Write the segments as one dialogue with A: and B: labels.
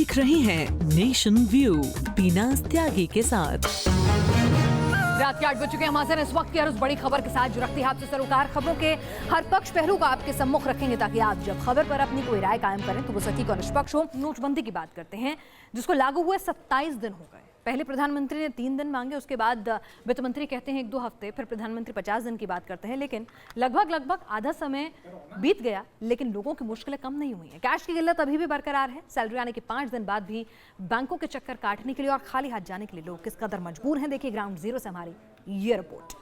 A: देख रहे हैं नेशन व्यू बीनाज त्यागी के साथ।
B: रात के 8 बज चुके हैं। हमारे इस वक्त की हर उस बड़ी खबर के साथ जो रखती है आपसे सरोकार। खबरों के हर पक्ष पहलू का आपके सम्मुख रखेंगे ताकि आप जब खबर पर अपनी कोई राय कायम करें तो वो सटीक और निष्पक्ष हो। नोटबंदी की बात करते हैं जिसको लागू हुए 27 दिन हो गए। पहले प्रधानमंत्री ने 3 दिन मांगे, उसके बाद वित्त मंत्री कहते हैं 1-2 हफ्ते, फिर प्रधानमंत्री 50 दिन की बात करते हैं। लेकिन लगभग आधा समय बीत गया लेकिन लोगों की मुश्किलें कम नहीं हुई हैं। कैश की किल्लत अभी भी बरकरार है। सैलरी आने के 5 दिन बाद भी बैंकों के चक्कर काटने के लिए और खाली हाथ जाने के लिए लोग किस कदर मजबूर हैं, देखिए ग्राउंड जीरो से हमारी ये रिपोर्ट।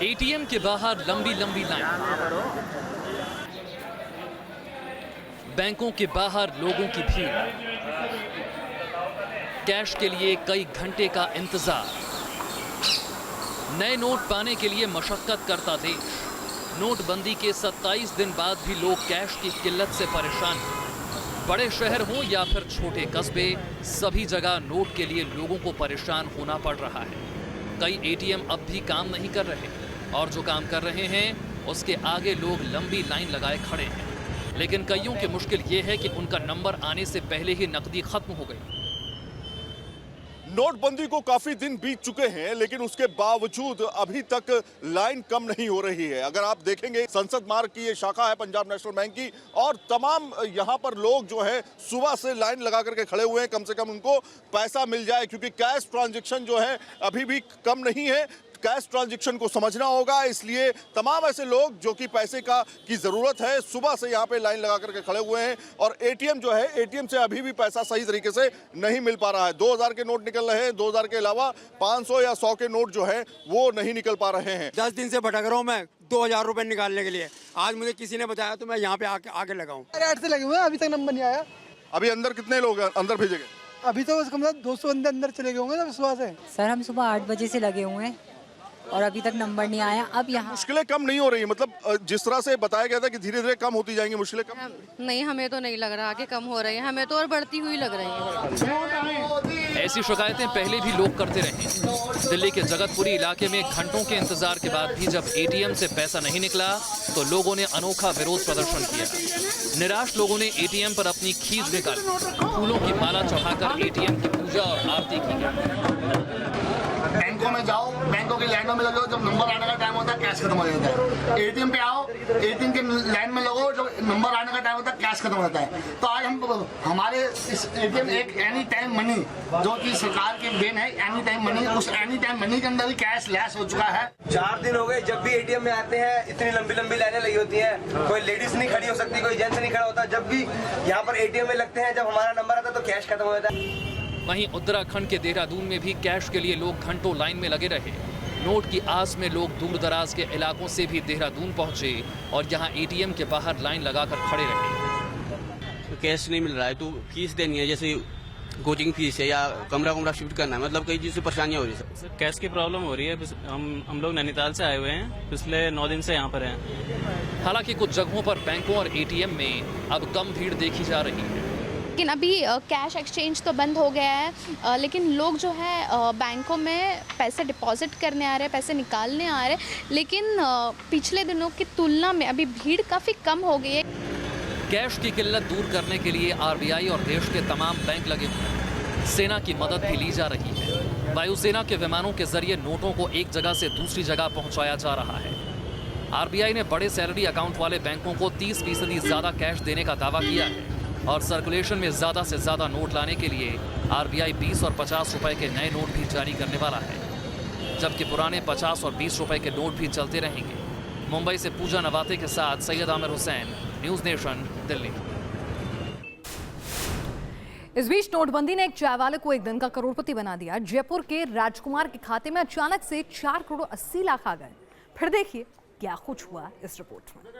C: एटीएम के बाहर लंबी लाइन, बैंकों के बाहर लोगों की भीड़, कैश के लिए कई घंटे का इंतजार, नए नोट पाने के लिए मशक्कत करता देश। नोटबंदी के 27 दिन बाद भी लोग कैश की किल्लत से परेशान हैं। बड़े शहर हों या फिर छोटे कस्बे, सभी जगह नोट के लिए लोगों को परेशान होना पड़ रहा है। कई एटीएम अब भी काम नहीं कर रहे और जो काम कर रहे हैं उसके आगे लोग लंबी लाइन लगाए खड़े हैं। लेकिन कईयों की मुश्किल ये है कि उनका नंबर आने से पहले ही नकदी खत्म हो गई।
D: नोटबंदी को काफी दिन बीत चुके हैं लेकिन उसके बावजूद अभी तक लाइन कम नहीं हो रही है। अगर आप देखेंगे संसद मार्ग की ये शाखा है पंजाब नेशनल बैंक की और तमाम यहाँ पर लोग जो है सुबह से लाइन लगा करके खड़े हुए हैं, कम से कम उनको पैसा मिल जाए क्योंकि कैश ट्रांजैक्शन जो है अभी भी कम नहीं है। कैश ट्रांजैक्शन को समझना होगा, इसलिए तमाम ऐसे लोग जो कि पैसे की जरूरत है सुबह से यहाँ पे लाइन लगा करके खड़े हुए हैं। और एटीएम जो है, एटीएम से अभी भी पैसा सही तरीके से नहीं मिल पा रहा है। 2000 के नोट निकल रहे हैं, 2000 के अलावा 500 या 100 के नोट जो है वो नहीं निकल पा रहे हैं।
E: 10 दिन से भटक रहा हूँ मैं 2000 रुपए निकालने के लिए। आज मुझे किसी ने बताया तो मैं यहाँ पे आके लगा हूँ।
F: से लगे हुए हैं, अभी तक नंबर नहीं आया।
D: अभी अंदर कितने लोग अंदर भेजे गए?
F: अभी तो कम से कम 200 अंदर चले गए होंगे ना सुबह से।
G: सर हम सुबह 8 बजे से लगे हुए हैं और अभी तक नंबर नहीं आया। अब यहाँ
D: मुश्किलें कम नहीं हो रही, मतलब जिस तरह से बताया गया था कि धीरे धीरे कम होती जाएंगी मुश्किलें कम
H: नहीं, हमें तो नहीं लग रहा कि कम हो रही है, हमें तो और बढ़ती हुई लग रही है।
C: ऐसी शिकायतें पहले भी लोग करते रहे। दिल्ली के जगतपुरी इलाके में घंटों के इंतजार के बाद भी जब एटीएम से पैसा नहीं निकला तो लोगों ने अनोखा विरोध प्रदर्शन किया। निराश लोगों ने एटीएम पर अपनी खींच निकाली, फूलों की माला चढ़ाकर एटीएम की पूजा और आरती की।
I: बैंकों में जाओ, बैंकों की लाइनों में लगो, जब नंबर आने का टाइम होता है कैश खत्म हो जाता है। एटीएम पे आओ, एटीएम के लाइन में लगो, जब नंबर आने का टाइम होता है कैश खत्म हो जाता है। तो आज हम हमारे इस एटीएम एक एनी टाइम मनी जो कि सरकार की देन है, एनी टाइम मनी, उस एनी टाइम मनी के अंदर भी कैश लैस हो चुका है।
J: 4 दिन हो गए जब भी एटीएम में आते हैं इतनी लंबी लाइनें लगी होती हैं। कोई लेडीज नहीं खड़ी हो सकती, कोई जेंट्स नहीं खड़ा होता। जब भी यहाँ पर एटीएम में लगते हैं, जब हमारा नंबर आता है तो कैश खत्म हो जाता है।
C: वहीं उत्तराखंड के देहरादून में भी कैश के लिए लोग घंटों लाइन में लगे रहे। नोट की आस में लोग दूर दराज के इलाकों से भी देहरादून पहुंचे और यहां एटीएम के बाहर लाइन लगाकर खड़े रहे।
K: तो कैश नहीं मिल रहा है तो फीस देनी है, जैसे कोचिंग फीस है या कमरा शिफ्ट करना है, मतलब कई चीज़ से परेशानियाँ हो रही है।
L: सर कैश की प्रॉब्लम हो रही है। हम लोग नैनीताल से आए हुए हैं, पिछले 9 दिन से यहाँ पर हैं।
C: हालांकि कुछ जगहों पर बैंकों और एटीएम में अब कम भीड़ देखी जा रही है।
H: लेकिन अभी कैश एक्सचेंज तो बंद हो गया है, लेकिन लोग जो है बैंकों में पैसे डिपॉजिट करने आ रहे हैं, पैसे निकालने आ रहे हैं। लेकिन पिछले दिनों की तुलना में अभी भीड़ काफ़ी कम हो गई है।
C: कैश की किल्लत दूर करने के लिए आरबीआई और देश के तमाम बैंक लगे हुए हैं। सेना की मदद भी ली जा रही है। वायुसेना के विमानों के जरिए नोटों को एक जगह से दूसरी जगह पहुंचाया जा रहा है। आरबीआई ने बड़े सैलरी अकाउंट वाले बैंकों को 30% ज़्यादा कैश देने का दावा किया है और सर्कुलेशन में ज़्यादा से ज़्यादा नोट लाने के लिए आरबीआई 20 और 50 रुपए के नए नोट भी जारी करने वाला है, जबकि पुराने 50 और 20 रुपए के नोट भी चलते रहेंगे। मुंबई से पूजा नवाते के साथ सैयद आमिर हुसैन, न्यूज़ नेशन, दिल्ली।
B: इस बीच नोटबंदी ने एक चाय वाले को एक दिन का करोड़पति बना दिया। जयपुर के राजकुमार के खाते में अचानक से 4 करोड़ 80 लाख आ गए। फिर देखिए क्या कुछ हुआ इस रिपोर्ट में।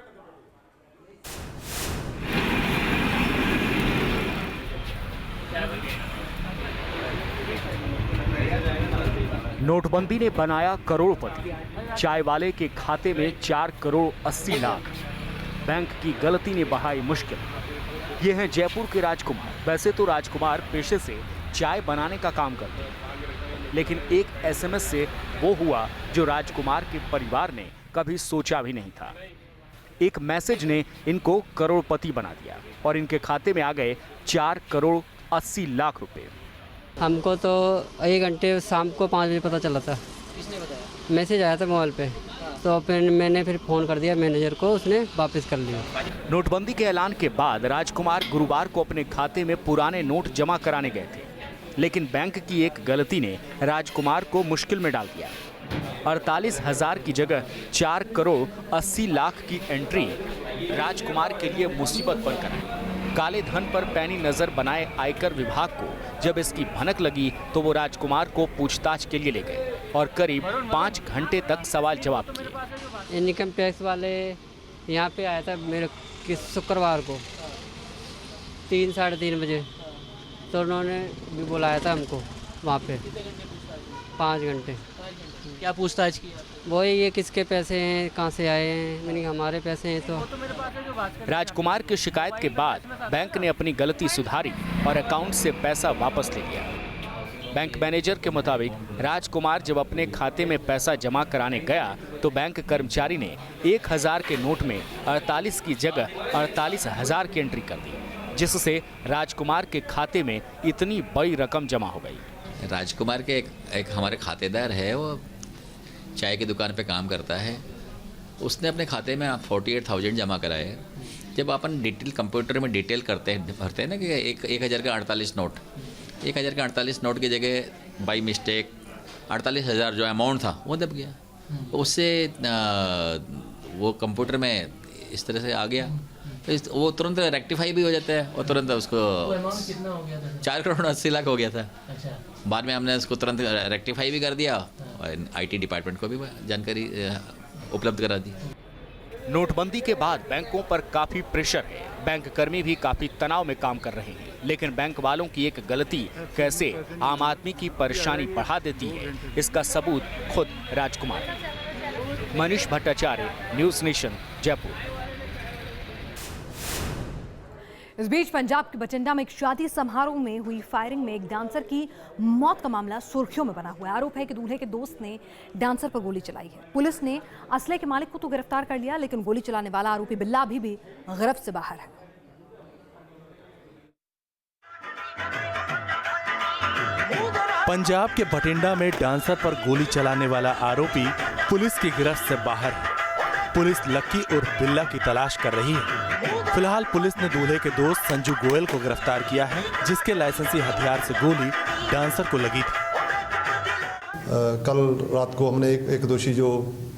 M: नोटबंदी ने बनाया करोड़पति, चाय वाले के खाते में 4 करोड़ 80 लाख। बैंक की गलती ने बढ़ाई मुश्किल। ये हैं जयपुर के राजकुमार। वैसे तो राजकुमार पेशे से चाय बनाने का काम करते हैं, लेकिन एक एसएमएस से वो हुआ जो राजकुमार के परिवार ने कभी सोचा भी नहीं था। एक मैसेज ने इनको करोड़पति बना दिया और इनके खाते में आ गए 4 करोड़ 80 लाख रुपए।
N: हमको तो 1 घंटे शाम को 5 बजे पता चला था।
B: किसने बताया?
N: मैसेज आया था मोबाइल पे, तो फिर मैंने फ़ोन कर दिया मैनेजर को, उसने वापस कर लिया।
M: नोटबंदी के ऐलान के बाद राजकुमार गुरुवार को अपने खाते में पुराने नोट जमा कराने गए थे, लेकिन बैंक की एक गलती ने राजकुमार को मुश्किल में डाल दिया। 48,000 की जगह 4 करोड़ 80 लाख की एंट्री राजकुमार के लिए मुसीबत बनकर आई। काले धन पर पैनी नजर बनाए आयकर विभाग को जब इसकी भनक लगी तो वो राजकुमार को पूछताछ के लिए ले गए और करीब 5 घंटे तक सवाल जवाब किए।
N: इनकम टैक्स वाले यहाँ पे आया था मेरे शुक्रवार को 3 साढ़े 3 बजे, तो उन्होंने भी बुलाया था हमको वहाँ पे 5 घंटे।
B: क्या पूछताछ की?
N: वही ये किसके पैसे हैं, कहाँ से आए हैं, मैंने हमारे पैसे हैं। तो
M: राजकुमार की शिकायत के बाद बैंक ने अपनी गलती सुधारी और अकाउंट से पैसा वापस ले लिया। बैंक मैनेजर के मुताबिक राजकुमार जब अपने खाते में पैसा जमा कराने गया तो बैंक कर्मचारी ने 1000 के नोट में 48 की जगह 48,000 की एंट्री कर दी, जिससे राजकुमार के खाते में इतनी बड़ी रकम जमा हो गई।
O: राजकुमार के एक हमारे खातेदार है, वो चाय की दुकान पे काम करता है। उसने अपने खाते में 48,000 जमा कराए। जब अपन डिटेल कंप्यूटर में डिटेल भरते हैं ना कि 1000 का 48 नोट, 1000 का 48 नोट की जगह बाई मिस्टेक 48,000 जो अमाउंट था वो दब गया। उससे वो कंप्यूटर में इस तरह से आ गया, तो वो तुरंत रेक्टिफाई भी हो जाता है और तुरंत उसको
B: कितना हो गया था?
O: 4 करोड़ 80 लाख हो गया था।
B: अच्छा।
O: बाद में हमने उसको तुरंत रेक्टिफाई भी कर दिया और IT डिपार्टमेंट को भी जानकारी उपलब्ध करा दी।
M: नोटबंदी के बाद बैंकों पर काफी प्रेशर है। बैंक कर्मी भी काफी तनाव में काम कर रहे हैं, लेकिन बैंक वालों की एक गलती कैसे आम आदमी की परेशानी बढ़ा देती है, इसका सबूत खुद राजकुमार है। Manish Bhattacharya, news nation, Jaipur.
B: इस बीच पंजाब के बठिंडा में एक शादी समारोह में हुई फायरिंग में एक डांसर की मौत का मामला सुर्खियों में बना हुआ है। आरोप है कि दूल्हे के दोस्त ने डांसर पर गोली चलाई है। पुलिस ने असले के मालिक को तो गिरफ्तार कर लिया, लेकिन गोली चलाने वाला आरोपी बिल्ला अभी भी गिरफ्त से बाहर है।
P: पंजाब के बठिंडा में डांसर पर गोली चलाने वाला आरोपी पुलिस की गिरफ्त से बाहर है। पुलिस लक्की और बिल्ला की तलाश कर रही है। फिलहाल पुलिस ने दूल्हे के दोस्त संजू गोयल को गिरफ्तार किया है, जिसके लाइसेंसी हथियार से गोली डांसर को लगी थी।
Q: कल रात को हमने एक दोषी जो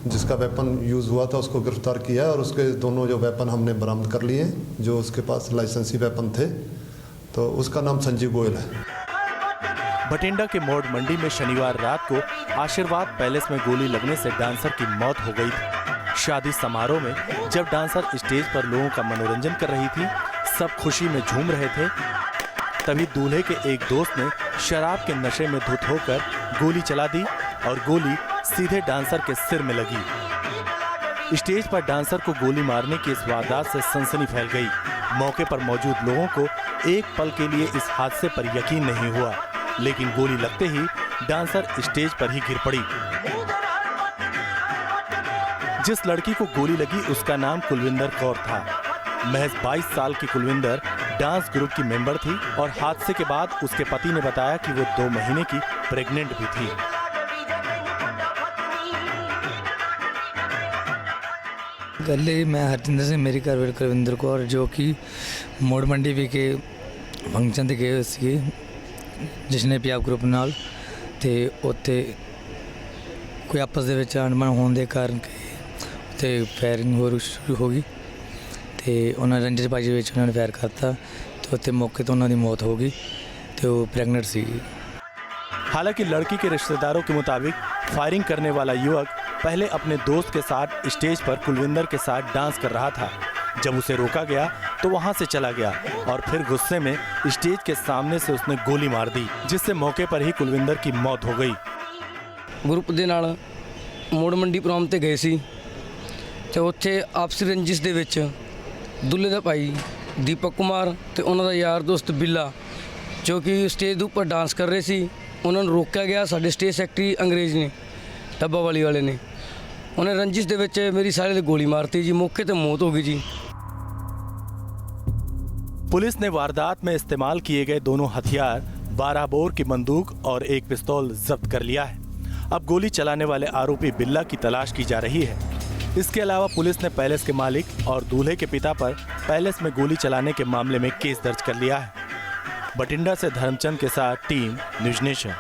Q: जिसका वेपन यूज़ हुआ था उसको गिरफ्तार किया है और उसके दोनों जो वेपन हमने बरामद कर लिए हैं, जो उसके पास लाइसेंसी वेपन थे, तो उसका नाम संजीव गोयल है।
P: बठिंडा के मोड़ मंडी में शनिवार रात को आशीर्वाद पैलेस में गोली लगने से डांसर की मौत हो गई थी। शादी समारोह में जब डांसर स्टेज पर लोगों का मनोरंजन कर रही थी, सब खुशी में झूम रहे थे, तभी दूल्हे के एक दोस्त ने शराब के नशे में धुत होकर गोली चला दी और गोली सीधे डांसर के सिर में लगी। स्टेज पर डांसर को गोली मारने की इस वारदात से सनसनी फैल गई। मौके पर मौजूद लोगों को एक पल के लिए इस हादसे पर यकीन नहीं हुआ, लेकिन गोली लगते ही डांसर स्टेज पर ही गिर पड़ी। जिस लड़की को गोली लगी उसका नाम कुलविंदर कौर था। महज 22 साल की कुलविंदर डांस ग्रुप की मेंबर थी और हादसे के बाद उसके पति ने बताया कि वो 2 महीने की प्रेग्नेंट भी थी।
R: गले मैं हरजिंदर सिंह, मेरी घरवाली कुलविंदर कौर, जो कि मोड़ मंडी भी के फंक्शन ते गए सी जिसने पंजाब ग्रुप नाल ते उत्थे कोई आपस दे विच अणबण होने के कारण ते फायरिंग हो शुरू हो गई ते उन्होंने रंजसबाजी में उन्होंने फायर करता तो उत्थे मौके तो उन्होंने मौत हो गई तो वो प्रेगनेंट सी।
P: हालांकि लड़की के रिश्तेदारों के मुताबिक फायरिंग करने वाला युवक पहले अपने दोस्त के साथ स्टेज पर कुलविंदर के साथ डांस कर रहा था। जब उसे रोका गया तो वहां से चला गया और फिर गुस्से में स्टेज के सामने से उसने गोली मार दी, जिससे मौके पर ही कुलविंदर की मौत हो गई।
R: ग्रुप दे नाल मोड़ मंडी प्रोग्राम ते गए सी ते उत्थे आपसी रंजिश दे विच दुल्हे दा भाई दीपक कुमार ते उन्हां दा यार दोस्त बिल्ला जो कि स्टेज ऊपर डांस कर रहे सी, उन्होंने रोका गया। साडे स्टेज सैकटरी अंग्रेज ने डब्बा वाली वाले ने
S: ਉਹਨੇ ਰੰਜਿਸ਼ ਦੇ ਵਿੱਚ ਮੇਰੀ ਸਾਲੇ ਦੇ ਗੋਲੀ ਮਾਰਤੀ ਜੀ, ਮੌਕੇ ਤੇ ਮੌਤ ਹੋ ਗਈ ਜੀ।
P: पुलिस ने वारदात में इस्तेमाल किए गए दोनों हथियार 12 बोर की बंदूक और एक पिस्तौल जब्त कर लिया है। अब गोली चलाने वाले आरोपी बिल्ला की तलाश की जा रही है। इसके अलावा पुलिस ने पैलेस के मालिक और दूल्हे के पिता पर पैलेस में गोली चलाने के मामले में केस दर्ज कर लिया है। बठिंडा से धर्मचंद के साथ टीम न्यूज़ नेशन।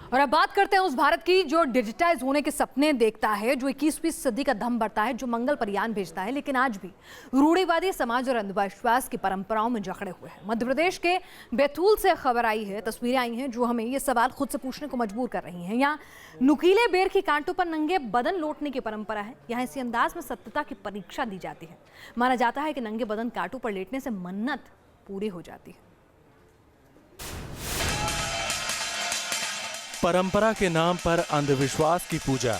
B: और अब बात करते हैं उस भारत की जो डिजिटाइज होने के सपने देखता है, जो 21वीं सदी का दम भरता है, जो मंगल पर यान भेजता है, लेकिन आज भी रूढ़िवादी समाज और अंधविश्वास की परंपराओं में जकड़े हुए हैं। मध्य प्रदेश के बैतूल से खबर आई है, तस्वीरें आई हैं जो हमें ये सवाल खुद से पूछने को मजबूर कर रही हैं। यहाँ नुकीले बेर की कांटों पर नंगे बदन लौटने की परंपरा है। यहाँ इसी अंदाज में सत्यता की परीक्षा दी जाती है। माना जाता है कि नंगे बदन कांटों पर लेटने से मन्नत पूरी हो जाती है।
P: परंपरा के नाम पर अंधविश्वास की पूजा,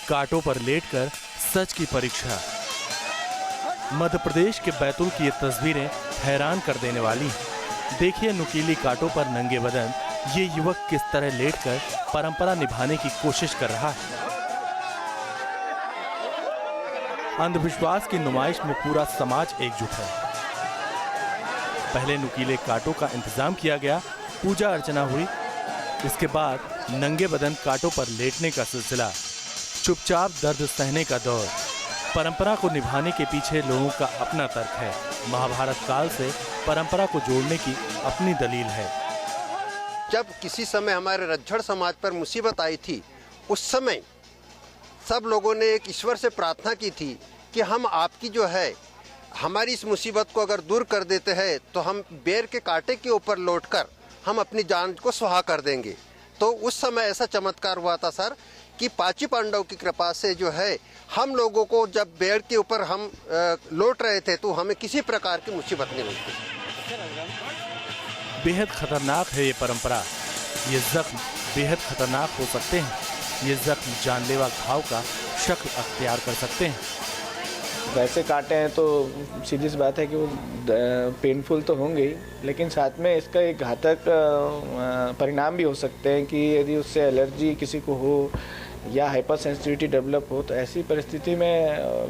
P: कांटों पर लेटकर सच की परीक्षा। मध्य प्रदेश के बैतूल की ये तस्वीरें हैरान कर देने वाली हैं। देखिए नुकीली कांटों पर नंगे बदन ये युवक किस तरह लेटकर परंपरा निभाने की कोशिश कर रहा है। अंधविश्वास की नुमाइश में पूरा समाज एकजुट है। पहले नुकीले कांटों का इंतजाम किया गया, पूजा अर्चना हुई। इसके बाद नंगे बदन कांटों पर लेटने का सिलसिला, चुपचाप दर्द सहने का दौर। परंपरा को निभाने के पीछे लोगों का अपना तर्क है। महाभारत काल से परंपरा को जोड़ने की अपनी दलील है।
T: जब किसी समय हमारे रज्जड़ समाज पर मुसीबत आई थी, उस समय सब लोगों ने एक ईश्वर से प्रार्थना की थी कि हम आपकी जो है हमारी इस मुसीबत को अगर दूर कर देते हैं तो हम बेर के कांटे के ऊपर लौटकर हम अपनी जान को सुहा कर देंगे। तो उस समय ऐसा चमत्कार हुआ था सर कि पांची पांडव की कृपा से जो है हम लोगों को जब बेर के ऊपर हम लौट रहे थे तो हमें किसी प्रकार की मुसीबत नहीं हुई थी।
P: बेहद खतरनाक है ये परंपरा। ये जख्म बेहद खतरनाक हो सकते हैं। ये जख्म जानलेवा घाव का शक्ल अख्तियार कर सकते हैं।
U: वैसे काटे हैं तो सीधी सी बात है कि वो पेनफुल तो होंगे ही, लेकिन साथ में इसका एक घातक परिणाम भी हो सकते हैं कि यदि उससे एलर्जी किसी को हो या हाइपर सेंसिटिविटी डेवलप हो तो ऐसी परिस्थिति में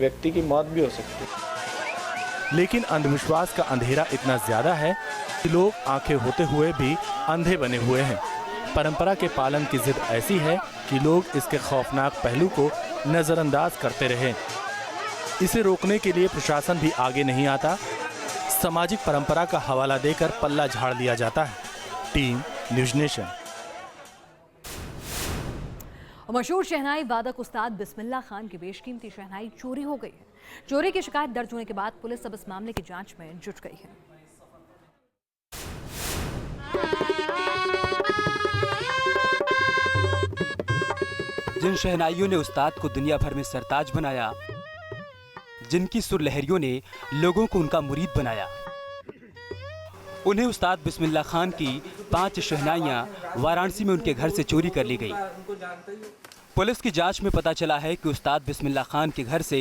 U: व्यक्ति की मौत भी हो सकती है।
P: लेकिन अंधविश्वास का अंधेरा इतना ज्यादा है कि लोग आंखें होते हुए भी अंधे बने हुए हैं। परंपरा के पालन की जिद ऐसी है कि लोग इसके खौफनाक पहलू को नजरअंदाज करते रहे। इसे रोकने के लिए प्रशासन भी आगे नहीं आता। सामाजिक परंपरा का हवाला देकर पल्ला झाड़ दिया जाता है। Team news nation.
B: मशहूर शहनाई वादक उस्ताद बिस्मिल्लाह खान की बेशकीमती शहनाई चोरी हो गई है। चोरी की शिकायत दर्ज होने के बाद पुलिस अब इस मामले की जांच में जुट गई है।
V: जिन शहनाइयों ने उस्ताद को दुनिया भर में सरताज बनाया, जिनकी सुरलहरियों ने लोगों को उनका मुरीद बनाया, उन्हें उस्ताद बिस्मिल्लाह खान की 5 शहनाइयां वाराणसी में उनके घर से चोरी कर ली गई। पुलिस की जांच में पता चला है कि उस्ताद बिस्मिल्लाह खान के घर से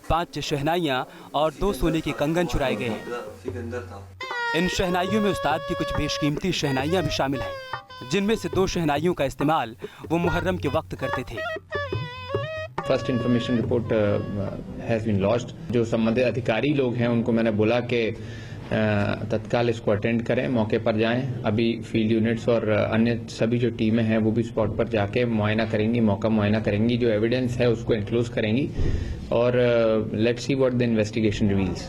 V: 5 शहनाइयां और 2 सोने के कंगन चुराए गए हैं। इन शहनाइयों में उस्ताद की कुछ बेशकीमती शहनाइयां भी शामिल हैं, जिनमें से 2 शहनाइयों का इस्तेमाल वो मुहर्रम के वक्त करते थे।
W: First information report has been launched. जो संबंधित अधिकारी लोग हैं उनको मैंने बोला कि तत्काल इसको अटेंड करें, मौके पर जाएं। अभी फील्ड यूनिट्स और अन्य सभी जो टीमें हैं वो भी स्पॉट पर जाके मुआयना करेंगी, मौका मुआयना करेंगी, जो एविडेंस है उसको इंक्लूज करेंगी और let's see what the investigation reveals.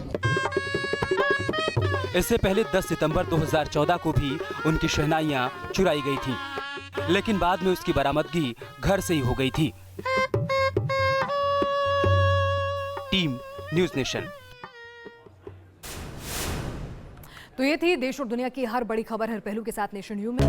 V: इससे पहले 10 सितंबर 2014 को भी उनकी शहनाइयां चुराई गई थी, लेकिन बाद में उसकी बरामदगी घर से ही हो गई थी। Team news nation.
B: तो ये थी देश और दुनिया की हर बड़ी खबर हर पहलू के साथ नेशन न्यूज़ में।